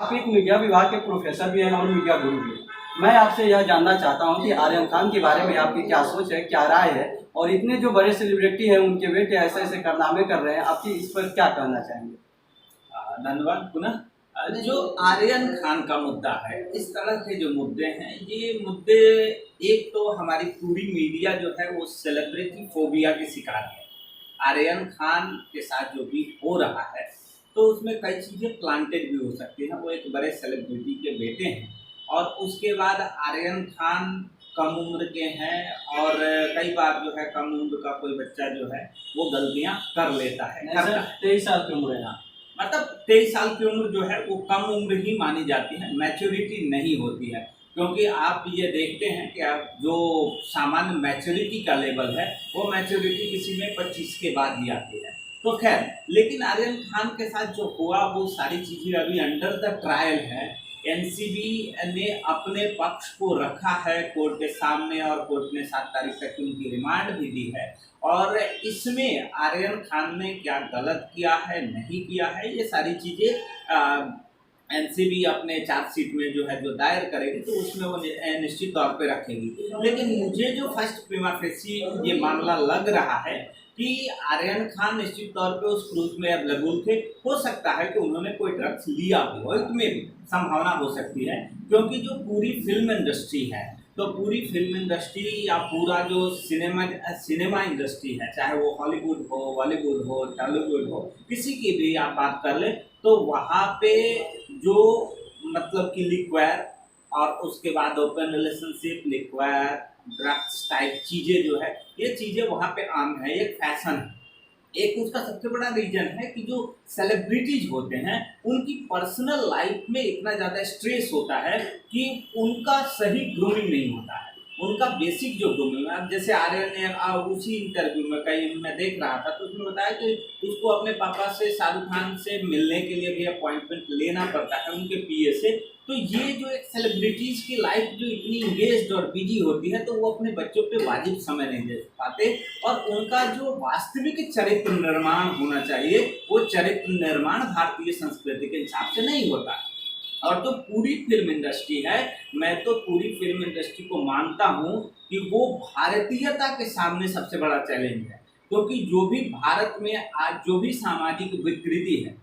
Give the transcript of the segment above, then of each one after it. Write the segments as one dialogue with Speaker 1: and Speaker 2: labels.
Speaker 1: आप एक मीडिया विभाग के प्रोफेसर भी हैं और मीडिया गुरु भी हैं। मैं आपसे यह जानना चाहता हूं कि आर्यन खान के बारे में आपकी क्या सोच है, क्या राय है, और इतने जो बड़े सेलिब्रिटी हैं उनके बेटे ऐसे ऐसे कारनामे कर रहे हैं, आपकी इस पर क्या कहना चाहेंगे?
Speaker 2: धन्यवाद पुनः। जो आर्यन खान का मुद्दा है, इस तरह के जो मुद्दे हैं, ये मुद्दे एक तो हमारी पूरी मीडिया जो है वो सेलिब्रिटी फोबिया की शिकार है। आर्यन खान के साथ जो भी हो रहा है तो उसमें कई चीज़ें प्लांटेड भी हो सकती हैं। वो एक बड़े सेलिब्रिटी के बेटे हैं और उसके बाद आर्यन खान कम उम्र के हैं और कई बार जो है कम उम्र का कोई बच्चा जो है वो गलतियां कर लेता है।
Speaker 1: 23 साल की उम्र है।
Speaker 2: मतलब 23 साल की उम्र जो है वो कम उम्र ही मानी जाती है, मैच्योरिटी नहीं होती है। क्योंकि आप ये देखते हैं कि आप जो सामान्य मैच्योरिटी का लेवल है वो मैच्योरिटी किसी में 25 के बाद ही आती है। तो खैर, लेकिन आर्यन खान के साथ जो हुआ वो सारी चीज़ें अभी अंडर द ट्रायल है। एनसीबी ने अपने पक्ष को रखा है कोर्ट के सामने और कोर्ट ने 7 तारीख तक की उनकी रिमांड भी दी है। और इसमें आर्यन खान ने क्या गलत किया है, नहीं किया है, ये सारी चीज़ें एनसीबी अपने चार्जशीट में जो है जो दायर करेगी तो उसमें वो निश्चित तौर पे रखेगी। लेकिन मुझे जो फर्स्ट प्रिमा फेसी ये मामला लग रहा है कि आर्यन खान निश्चित तौर पे उस क्रूज में अवेलेबल थे। हो सकता है कि उन्होंने कोई ड्रग्स लिया भी हो, इसमें भी संभावना हो सकती है। क्योंकि जो पूरी फिल्म इंडस्ट्री है, तो पूरी फिल्म इंडस्ट्री या पूरा जो सिनेमा इंडस्ट्री है, चाहे वो हॉलीवुड हो, बॉलीवुड हो, टॉलीवुड हो, किसी की भी आप बात कर ले, तो वहाँ पे जो मतलब कि लिक्वायर और उसके बाद ओपन रिलेशनशिप, लिक्वायर, ड्रग्स टाइप चीज़ें जो है, ये चीज़ें वहाँ पे आम है, एक फैशन है। एक उसका सबसे बड़ा रीजन है कि जो सेलिब्रिटीज होते हैं उनकी पर्सनल लाइफ में इतना ज़्यादा स्ट्रेस होता है कि उनका सही ग्रूमिंग नहीं होता है। उनका बेसिक जो ग्रूमिंग है, जैसे आर्यन ने उसी इंटरव्यू में कहीं मैं देख रहा था तो उसने बताया कि उसको अपने पापा से, शाहरुख खान से मिलने के लिए भी अपॉइंटमेंट लेना पड़ता है उनके पीए से। तो ये जो एक सेलिब्रिटीज की लाइफ जो इतनी इंगेज्ड और बिजी होती है तो वो अपने बच्चों पे वाजिब समय नहीं दे पाते और उनका जो वास्तविक चरित्र निर्माण होना चाहिए वो चरित्र निर्माण भारतीय संस्कृति के हिसाब से नहीं होता। और तो पूरी फिल्म इंडस्ट्री है, मैं तो पूरी फिल्म इंडस्ट्री को मानता हूँ कि वो भारतीयता के सामने सबसे बड़ा चैलेंज है। क्योंकि जो भी भारत में आज जो भी सामाजिक विकृति है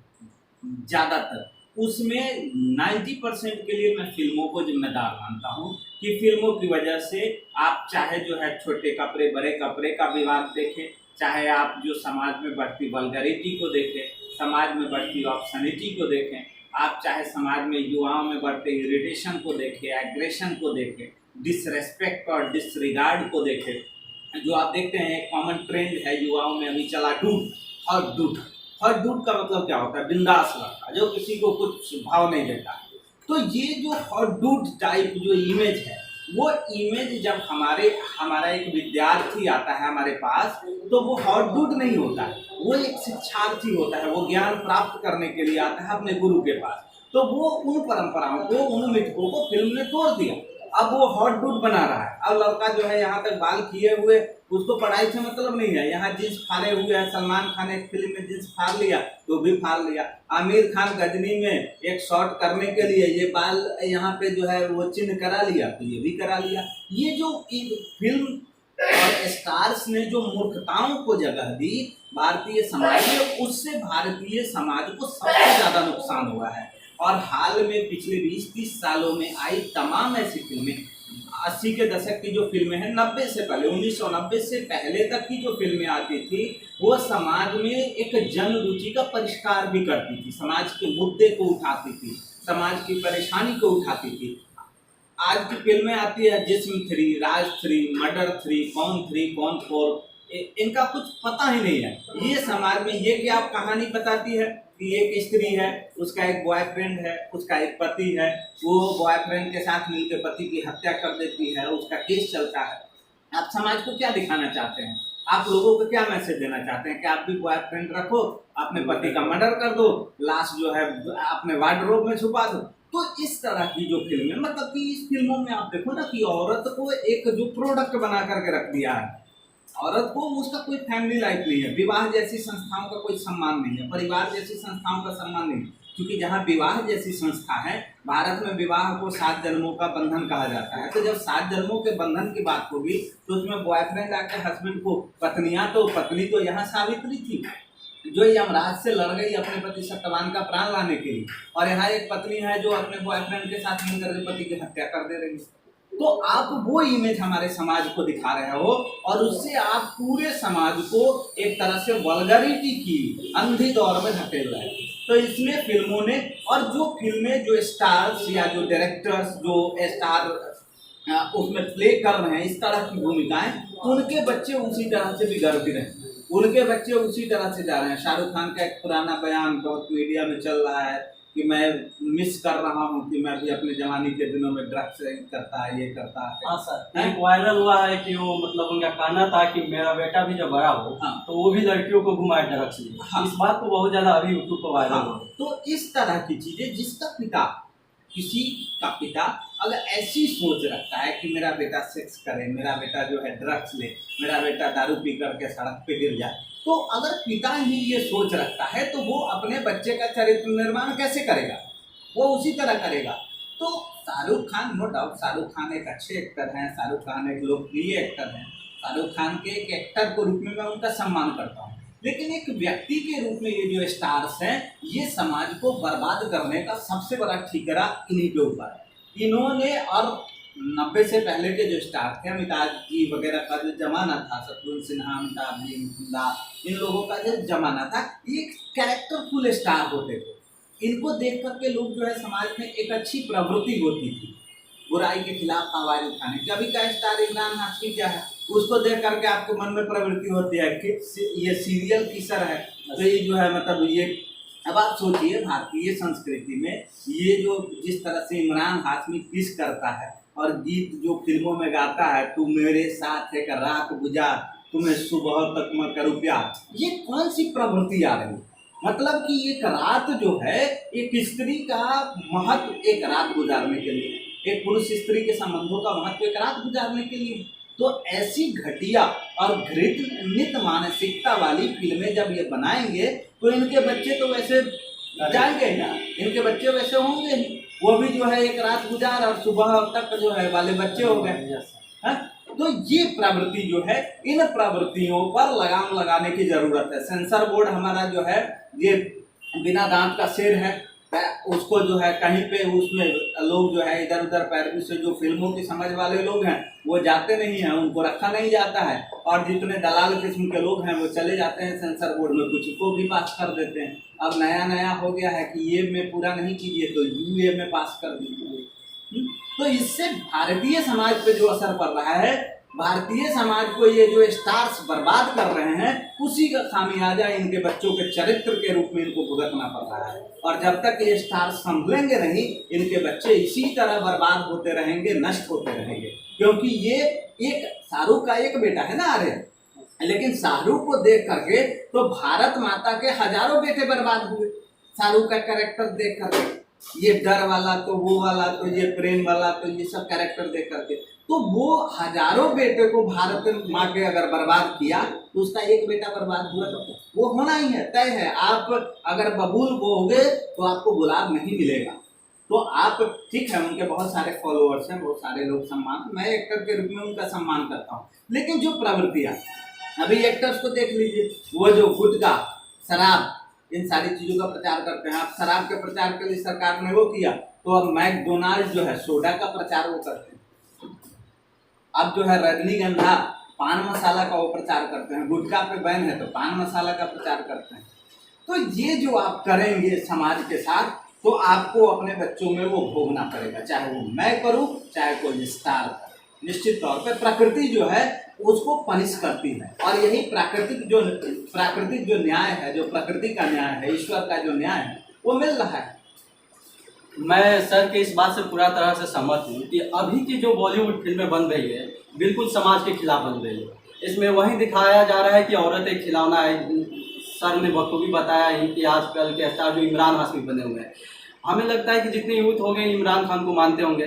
Speaker 2: ज़्यादातर, उसमें 90% के लिए मैं फिल्मों को जिम्मेदार मानता हूँ कि फिल्मों की वजह से आप चाहे जो है छोटे कपड़े बड़े कपड़े का विवाद देखें, चाहे आप जो समाज में बढ़ती वल्गरिटी को देखें, समाज में बढ़ती ऑब्सनिटी को देखें, आप चाहे समाज में युवाओं में बढ़ते इरिटेशन को देखें, एग्रेशन को देखें, डिसरेस्पेक्ट और डिसरिगार्ड को देखें। जो आप देखते हैं एक कॉमन ट्रेंड है युवाओं में अभी चला dude, hot dude. Hot dude का मतलब क्या होता है? बिंदास लड़का जो किसी को कुछ भाव नहीं देता है। तो ये जो हॉट डूड टाइप जो इमेज है, वो इमेज जब हमारा एक विद्यार्थी आता है हमारे पास तो वो हॉट डूड नहीं होता है, वो एक शिक्षार्थी होता है, वो ज्ञान प्राप्त करने के लिए आता है अपने गुरु के पास। तो वो उन परंपराओं को, उन मिथकों को फिल्म ने तोड़ दिया। अब वो हॉट डूड बना रहा है। अब लड़का जो है यहाँ तक बाल किए हुए, उसको पढ़ाई से मतलब नहीं है, यहाँ जींस फाड़े हुए है। सलमान खान एक फिल्म में जींस फाड़ लिया तो भी फाड़ लिया। आमिर खान गजनी में एक शॉट करने के लिए ये बाल यहाँ पे जो है वो चिन्ह करा लिया तो ये भी करा लिया। ये जो फिल्म और स्टार्स ने जो मूर्खताओं को जगह दी भारतीय समाज में, उससे भारतीय समाज को सबसे ज्यादा नुकसान हुआ है। और हाल में पिछले 20-30 सालों में आई तमाम ऐसी फिल्में, 80 के दशक की जो फिल्में हैं, 90 से पहले 1990 से पहले तक की जो फिल्में आती थी, वो समाज में एक जन रुचि का परिष्कार भी करती थी, समाज के मुद्दे को उठाती थी, समाज की परेशानी को उठाती थी। आज की फिल्में आती है जिस्म 3, राज 3, मर्डर 3, कौन 3, कौन 4, इनका कुछ पता ही नहीं है। ये समाज में ये क्या कहानी बताती है कि एक स्त्री है, उसका एक बॉयफ्रेंड है, उसका एक पति है, वो बॉयफ्रेंड के साथ मिलकर पति की हत्या कर देती है, उसका केस चलता है। आप समाज को क्या दिखाना चाहते हैं? आप लोगों को क्या मैसेज देना चाहते हैं कि आप भी बॉयफ्रेंड रखो, अपने पति का मर्डर कर दो, लाश जो है अपने वार्डरोब में छुपा दो। तो इस तरह की जो फिल्में, मतलब कि इस फिल्मों में आप देखो ना कि औरत को एक जो प्रोडक्ट बना करके रख दिया है। औरत को उसका कोई फैमिली लाइफ नहीं है, विवाह जैसी संस्थाओं का कोई सम्मान नहीं है, परिवार जैसी संस्थाओं का सम्मान नहीं है। क्योंकि जहाँ विवाह जैसी संस्था है, भारत में विवाह को 7 जन्मों का बंधन कहा जाता है। तो जब 7 जन्मों के बंधन की बात होगी तो उसमें बॉयफ्रेंड आके हस्बैंड को, पत्नी तो यहाँ सावित्री थी जो यमराज से लड़ गई अपने पति सत्यवान का प्राण लाने के लिए, और यहाँ एक पत्नी है जो अपने बॉयफ्रेंड के साथ मिलकर के पति की हत्या कर दे रही है। तो आप वो इमेज हमारे समाज को दिखा रहे हो और उससे आप पूरे समाज को एक तरह से वल्गरिटी की अंधी दौर में धकेल रहे हैं। तो इसमें फिल्मों ने, और जो फिल्में, जो स्टार्स या जो डायरेक्टर्स, जो स्टार उसमें प्ले कर रहे हैं इस तरह की भूमिकाएं, उनके बच्चे उसी तरह से बिगड़ भी रहे हैं, उनके बच्चे उसी तरह से जा रहे हैं। शाहरुख खान का एक पुराना बयान बहुत मीडिया में चल रहा है कि मैं मिस कर रहा हूँ कि मैं भी अपने जवानी के दिनों में ड्रग्स करता है, ये करता है।
Speaker 1: हाँ सर, एक वायरल हुआ है कि वो मतलब उनका कहना था कि मेरा बेटा भी जब बड़ा हो तो वो भी लड़कियों को घुमाए ड्रग्स लिए। इस बात को बहुत ज्यादा अभी यूट्यूब पर वायरल हो।
Speaker 2: तो इस तरह की चीजें, जिसका पिता, किसी का पिता अगर ऐसी सोच रखता है कि मेरा बेटा सेक्स करे, मेरा बेटा जो है ड्रग्स ले, मेरा बेटा दारू पी करके सड़क पे गिर जाए, तो अगर पिता ही ये सोच रखता है तो वो अपने बच्चे का चरित्र निर्माण कैसे करेगा? वो उसी तरह करेगा। तो शाहरुख खान, नो डाउट शाहरुख खान एक अच्छे एक्टर हैं, शाहरुख खान एक लोकप्रिय एक्टर हैं, शाहरुख खान के एक एक्टर के रूप में मैं उनका सम्मान करता हूँ, लेकिन एक व्यक्ति के रूप में ये जो स्टार्स हैं, ये समाज को बर्बाद करने का सबसे बड़ा ठिकाना इन्हीं के ऊपर है। इन्होंने, और 90 से पहले के जो स्टार थे, अमिताभ जी वगैरह का जो जमाना था, शत्रुघ्न सिन्हा, अमिताभ जी, इन लोगों का जो जमाना था, ये कैरेक्टरफुल स्टार होते थे। इनको देख करके लोग जो है समाज में एक अच्छी प्रवृत्ति होती थी बुराई के खिलाफ आवाज उठाने की। अभी का स्टार इमरान हाशमी क्या है, उसको देख करके आपके मन में प्रवृत्ति होती है कि ये सीरियल किसर है, तो ये जो है मतलब ये। अब आप सोचिए भारतीय संस्कृति में ये जो जिस तरह से इमरान हाशमी किस करता है और गीत जो फिल्मों में गाता है, तू मेरे साथ एक रात गुजार, तुम्हें सुबह तक मैं करूँ प्यार, ये कौन सी प्रवृत्ति आ रही है? मतलब कि एक रात जो है, एक स्त्री का महत्व एक रात गुजारने के लिए, एक पुरुष स्त्री के संबंधों का महत्व एक रात गुजारने के लिए। तो ऐसी घटिया और घृणित मानसिकता वाली फिल्में जब ये बनाएंगे तो इनके बच्चे तो वैसे जाएंगे ना, इनके बच्चे वैसे होंगे ही, वो भी जो है एक रात गुजार और सुबह तक जो है वाले बच्चे हो गए। तो ये प्रवृत्ति जो है, इन प्रवृत्तियों पर लगाम लगाने की जरूरत है। सेंसर बोर्ड हमारा जो है ये बिना दांत का शेर है, उसको जो है कहीं पे उसमें लोग जो है इधर उधर पैरवी से जो फिल्मों की समझ वाले लोग हैं वो जाते नहीं हैं, उनको रखा नहीं जाता है, और जितने दलाल किस्म के लोग हैं वो चले जाते हैं सेंसर बोर्ड में, कुछ को भी पास कर देते हैं। अब नया हो गया है कि ये में पूरा नहीं कीजिए तो यूए में पास कर दीजिए। तो इससे भारतीय समाज पे जो असर पड़ रहा है, भारतीय समाज को ये जो स्टार्स बर्बाद कर रहे हैं, उसी का खामियाजा इनके बच्चों के चरित्र के रूप में इनको भुगतना पड़ रहा है। और जब तक ये स्टार्स संभलेंगे नहीं, इनके बच्चे इसी तरह बर्बाद होते रहेंगे, नष्ट होते रहेंगे। क्योंकि ये एक शाहरुख का एक बेटा है ना आर्यन, लेकिन शाहरुख को देख करके तो भारत माता के हजारों बेटे बर्बाद हुए। शाहरुख का कैरेक्टर देख करके, ये डर वाला तो वो वाला तो ये प्रेम वाला तो ये सब कैरेक्टर देख करके, तो वो हजारों बेटे को भारत माँ के अगर बर्बाद किया तो उसका एक बेटा बर्बाद हुआ, तो वो होना ही है, तय है। आप अगर बबूल बोओगे तो आपको गुलाब नहीं मिलेगा। तो आप, ठीक है, उनके बहुत सारे फॉलोअर्स हैं, बहुत सारे लोग सम्मान, मैं एक्टर के रूप में उनका सम्मान करता हूँ, लेकिन जो प्रवृत्तियाँ, अभी एक्टर्स को देख लीजिए, वो जो गुटखा, शराब, इन सारी चीज़ों का प्रचार करते हैं। आप शराब के प्रचार के लिए सरकार ने वो किया, तो अब मैकडोनाल्ड जो है सोडा का प्रचार वो करते हैं। अब जो है रजनीगंधा पान मसाला का वो प्रचार करते हैं, गुटखा पे बैन है तो पान मसाला का प्रचार करते हैं। तो ये जो आप करेंगे समाज के साथ, तो आपको अपने बच्चों में वो भोगना पड़ेगा, चाहे वो मैं करूँ चाहे कोई स्टार करे। निश्चित तौर पे प्रकृति जो है उसको पनिश करती है, और यही प्राकृतिक जो न्याय है, जो प्रकृति का न्याय है, ईश्वर का जो न्याय है, वो मिल रहा है।
Speaker 1: मैं सर के इस बात से पूरा तरह से सहमत हूँ कि अभी की जो बॉलीवुड फिल्में बन रही है बिल्कुल समाज के खिलाफ बन रही है। इसमें वही दिखाया जा रहा है कि औरत एक खिलौना है। सर ने बखूबी बताया ही कि आजकल के स्टार जो इमरान हाशमी बने हुए हैं, हमें लगता है कि जितने यूथ हो गए इमरान खान को मानते होंगे,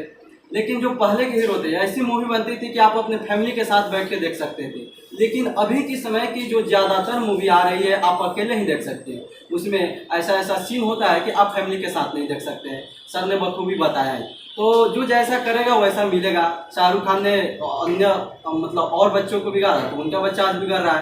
Speaker 1: लेकिन जो पहले के हीरो थे, ऐसी मूवी बनती थी कि आप अपने फैमिली के साथ बैठ के देख सकते थे। लेकिन अभी के समय की जो ज़्यादातर मूवी आ रही है आप अकेले ही देख सकते हैं, उसमें ऐसा ऐसा सीन होता है कि आप फैमिली के साथ नहीं देख सकते हैं। सर ने बखूबी बताया है, तो जो जैसा करेगा वैसा मिलेगा। शाहरुख खान ने अन्य मतलब और बच्चों को बिगाड़ा तो उनका बच्चा आज बिगड़ रहा है।